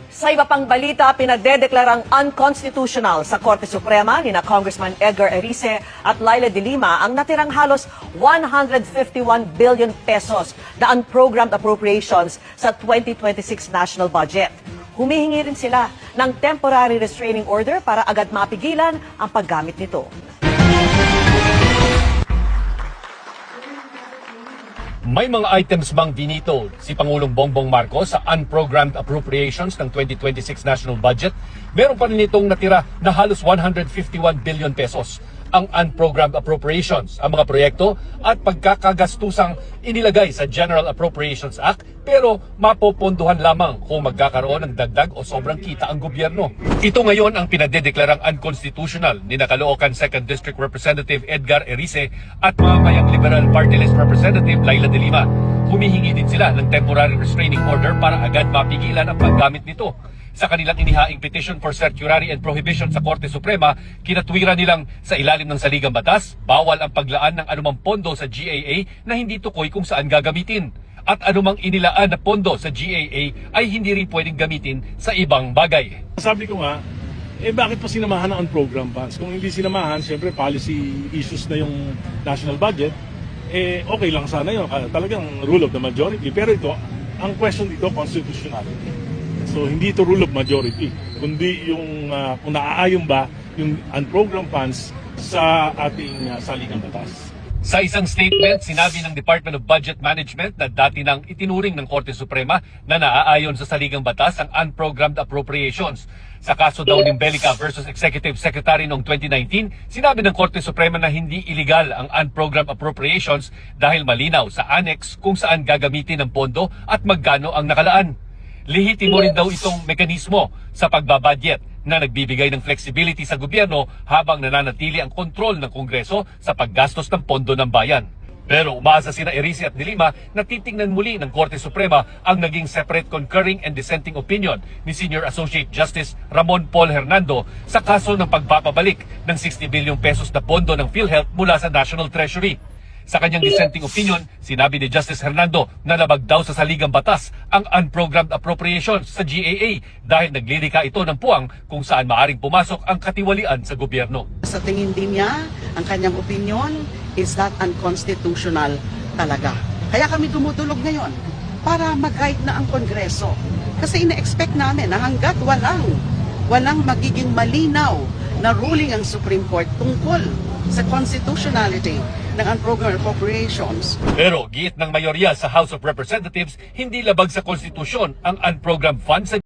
Sa iba pang balita, pinagdedeklarang unconstitutional sa Korte Suprema ni na Congressman Edgar Erice at Laila de Lima ang natirang halos 151 billion pesos na unprogrammed appropriations sa 2026 national budget. Humihingi rin sila ng temporary restraining order para agad mapigilan ang paggamit nito. May mga items bang dinito si Pangulong Bongbong Marcos sa unprogrammed appropriations ng 2026 national budget? Meron pa rin itong natira na halos 151 billion pesos ang unprogrammed appropriations, ang mga proyekto at pagkakagastusang inilagay sa General Appropriations Act pero mapopondohan lamang kung magkakaroon ng dagdag o sobrang kita ang gobyerno. Ito ngayon ang pinadedeklarang unconstitutional ni Caloocan 2nd District Representative Edgar Erice at mamamayang Liberal Party List Representative Laila de Lima. Humihingi din sila ng temporary restraining order para agad mapigilan ang paggamit nito. Sa kanilang inihaing petition for certiorari and prohibition sa Korte Suprema, kinatwiran nilang sa ilalim ng saligang batas, bawal ang paglaan ng anumang pondo sa GAA na hindi tukoy kung saan gagamitin. At anumang inilaan na pondo sa GAA ay hindi rin pwedeng gamitin sa ibang bagay. Sabi ko nga, bakit pa sinamahan ng on-program funds? Kung hindi sinamahan, syempre policy issues na yung national budget, okay lang sana yun. Talagang rule of the majority. Pero ito, ang question dito, constitutionality. So hindi ito rule of majority, kundi yung kung naaayon ba yung unprogrammed funds sa ating saligang batas. Sa isang statement, sinabi ng Department of Budget Management na dati nang itinuring ng Korte Suprema na naaayon sa saligang batas ang unprogrammed appropriations. Sa kaso daw ng Belica versus Executive Secretary noong 2019, sinabi ng Korte Suprema na hindi illegal ang unprogrammed appropriations dahil malinaw sa annex kung saan gagamitin ang pondo at magkano ang nakalaan. Lihitimo rin daw itong mekanismo sa pagbabudget na nagbibigay ng flexibility sa gobyerno habang nananatili ang kontrol ng Kongreso sa paggastos ng pondo ng bayan. Pero umaasa sina Erice at de Lima na titingnan muli ng Korte Suprema ang naging separate concurring and dissenting opinion ni Senior Associate Justice Ramon Paul Hernando sa kaso ng pagpapabalik ng 60 bilyong pesos na pondo ng PhilHealth mula sa National Treasury. Sa kanyang dissenting opinion, sinabi ni Justice Hernando na labag daw sa saligang batas ang unprogrammed appropriations sa GAA dahil naglilika ito ng puwang kung saan maaring pumasok ang katiwalian sa gobyerno. Sa tingin din niya, ang kanyang opinion is that unconstitutional talaga. Kaya kami dumudulog ngayon para mag-guide na ang Kongreso. Kasi ina-expect namin na hanggat walang magiging malinaw na ruling ang Supreme Court tungkol sa constitutionality ng unprogrammed appropriations. Pero giit ng mayorya sa House of Representatives, hindi labag sa konstitusyon ang unprogrammed funds sa